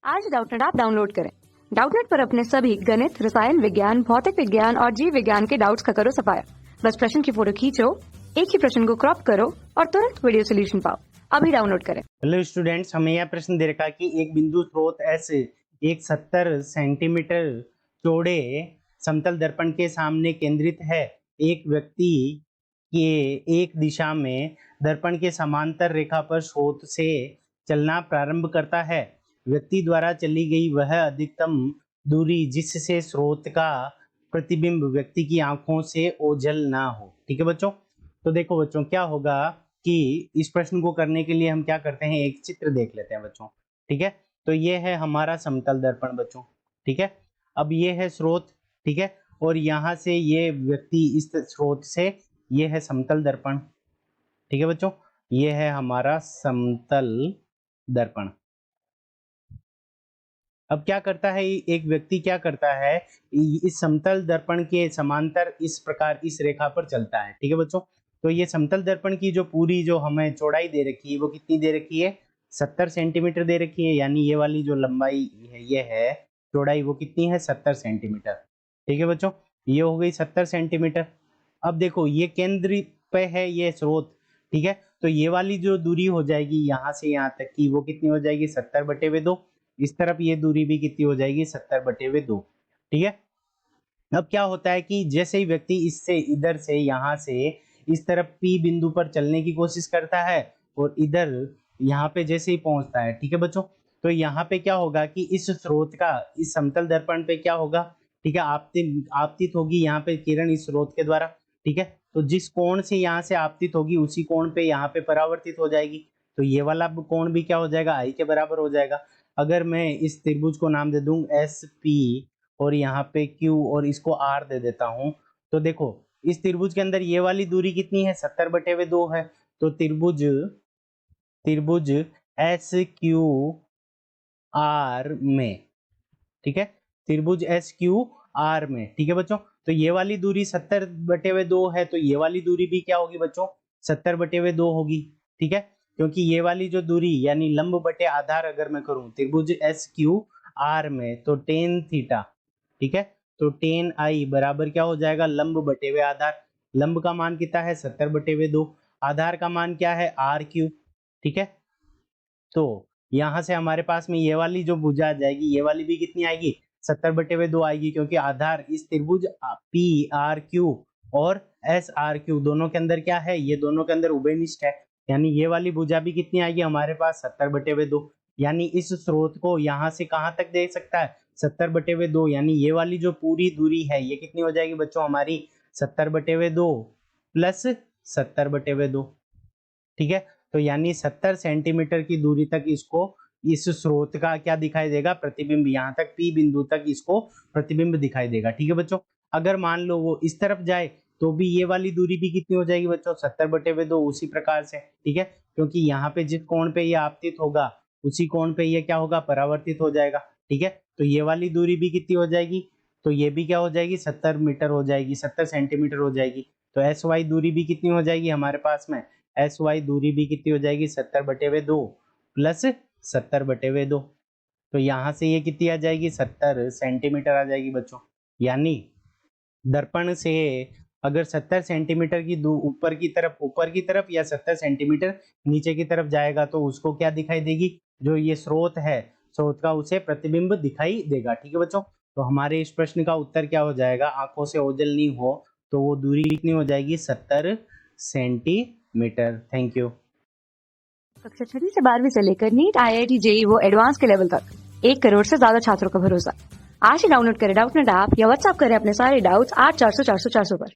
आज Doubtnut app download करें। Doubtnut पर अपने सभी गणित, रसायन विज्ञान, भौतिक विज्ञान और जीव विज्ञान के डाउट्स का करो सफाया। बस प्रश्न की फोटो खींचो, एक ही प्रश्न को क्रॉप करो और तुरंत वीडियो सोल्यूशन पाओ। अभी डाउनलोड करें। हेलो स्टूडेंट्स, हमें यह प्रश्न दे रखा कि एक बिंदु स्रोत एस एक 70 सेंटीमीटर चौड़े समतल दर्पण के सामने केंद्रित है। एक व्यक्ति के एक दिशा में दर्पण के समांतर रेखा पर स्रोत से चलना प्रारंभ करता है। व्यक्ति द्वारा चली गई वह अधिकतम दूरी जिससे स्रोत का प्रतिबिंब व्यक्ति की आंखों से ओझल ना हो। ठीक है बच्चों, तो देखो बच्चों क्या होगा कि इस प्रश्न को करने के लिए हम क्या करते हैं, एक चित्र देख लेते हैं बच्चों। ठीक है, तो ये है हमारा समतल दर्पण बच्चों। ठीक है, अब ये है स्रोत। ठीक है, और यहाँ से ये व्यक्ति इस स्रोत से, ये है समतल दर्पण। ठीक है बच्चों, ये है हमारा समतल दर्पण। अब क्या करता है एक व्यक्ति, क्या करता है इस समतल दर्पण के समांतर इस प्रकार इस रेखा पर चलता है। ठीक है बच्चों, तो ये समतल दर्पण की जो पूरी जो हमें चौड़ाई दे रखी है वो कितनी दे रखी है, 70 सेंटीमीटर दे रखी है। यानी ये वाली जो लंबाई है, ये है चौड़ाई, वो कितनी है, 70 सेंटीमीटर। ठीक है बच्चों, ये हो गई 70 सेंटीमीटर। अब देखो ये केंद्र पे है ये स्रोत। ठीक है, तो ये वाली जो दूरी हो जाएगी यहाँ से यहाँ तक की, वो कितनी हो जाएगी, 70/2। इस तरफ ये दूरी भी कितनी हो जाएगी, 70/2। ठीक है, अब क्या होता है कि जैसे ही व्यक्ति इससे इधर से यहाँ से इस तरफ P बिंदु पर चलने की कोशिश करता है और इधर यहाँ पे जैसे ही पहुंचता है, ठीक है बच्चों, तो यहाँ पे क्या होगा कि इस स्रोत का इस समतल दर्पण पे क्या होगा, ठीक है, आपतित होगी यहाँ पे किरण इस स्रोत के द्वारा। ठीक है, तो जिस कोण से यहाँ से आपतित होगी उसी कोण पे यहाँ पे परावर्तित हो जाएगी। तो ये वाला कोण भी क्या हो जाएगा, I के बराबर हो जाएगा। अगर मैं इस त्रिभुज को नाम दे दूं SP और यहाँ पे Q और इसको R दे देता हूं, तो देखो इस त्रिभुज के अंदर ये वाली दूरी कितनी है, 70/2 है। तो त्रिभुज SQR में, ठीक है, त्रिभुज SQR में, ठीक है बच्चों, तो ये वाली दूरी 70/2 है, तो ये वाली दूरी भी क्या होगी बच्चों, 70/2 होगी। ठीक है, क्योंकि ये वाली जो दूरी यानी लंब बटे आधार अगर मैं करूं त्रिभुज SQR में, तो tan थीटा, ठीक है, तो tan I बराबर क्या हो जाएगा, लंब बटे हुए आधार। लंब का मान कितना है, 70/2, आधार का मान क्या है, RQ। ठीक है, तो यहां से हमारे पास में ये वाली जो भुजा आ जाएगी, ये वाली भी कितनी आएगी, 70/2 आएगी, क्योंकि आधार इस त्रिभुज PRQ और SRQ दोनों के अंदर क्या है, ये दोनों के अंदर उभयनिष्ठ है। यानी ये वाली भुजा भी कितनी आएगी हमारे पास, 70/2। यानी इस स्रोत को यहाँ से कहाँ तक दे सकता है, 70/2। यानी ये वाली जो पूरी दूरी है ये कितनी हो जाएगी बच्चों हमारी, 70/2 प्लस 70/2। ठीक है, तो यानी 70 सेंटीमीटर की दूरी तक इसको इस स्रोत का क्या दिखाई देगा, प्रतिबिंब, यहाँ तक P बिंदु तक इसको प्रतिबिंब दिखाई देगा। ठीक है बच्चों, अगर मान लो वो इस तरफ जाए तो भी ये वाली दूरी भी कितनी हो जाएगी बच्चों, 70/2 उसी प्रकार से। ठीक है, क्योंकि यहाँ पे जिस कोण पे ये आपतित होगा उसी कोण पे ये क्या होगा, परावर्तित हो जाएगा। ठीक है, तो ये वाली दूरी भी कितनी हो जाएगी, तो ये भी क्या हो जाएगी, 70 मीटर हो जाएगी, 70 सेंटीमीटर हो जाएगी। तो SY दूरी भी कितनी हो जाएगी हमारे पास में, SY दूरी भी कितनी हो जाएगी, 70/2 प्लस 70/2। तो यहाँ से ये कितनी आ जाएगी, 70 सेंटीमीटर आ जाएगी बच्चों। यानी दर्पण से अगर 70 सेंटीमीटर की ऊपर की तरफ या 70 सेंटीमीटर नीचे की तरफ जाएगा तो उसको क्या दिखाई देगी, जो ये स्रोत है स्रोत का उसे प्रतिबिंब दिखाई देगा। ठीक है बच्चों, तो हमारे इस प्रश्न का उत्तर क्या हो जाएगा, आंखों से ओझल नहीं हो तो वो दूरी कितनी हो जाएगी, 70 सेंटीमीटर। Thank you. कक्षा 6 से 12वीं से लेकर नीट, IIT, JEE वो एडवांस के लेवल तक 1 करोड़ से ज्यादा छात्रों का भरोसा। आज ही डाउनलोड करें डाउटनेट ऐप या व्हाट्सएप करें अपने सारे डाउट्स 8400 400 400 पर।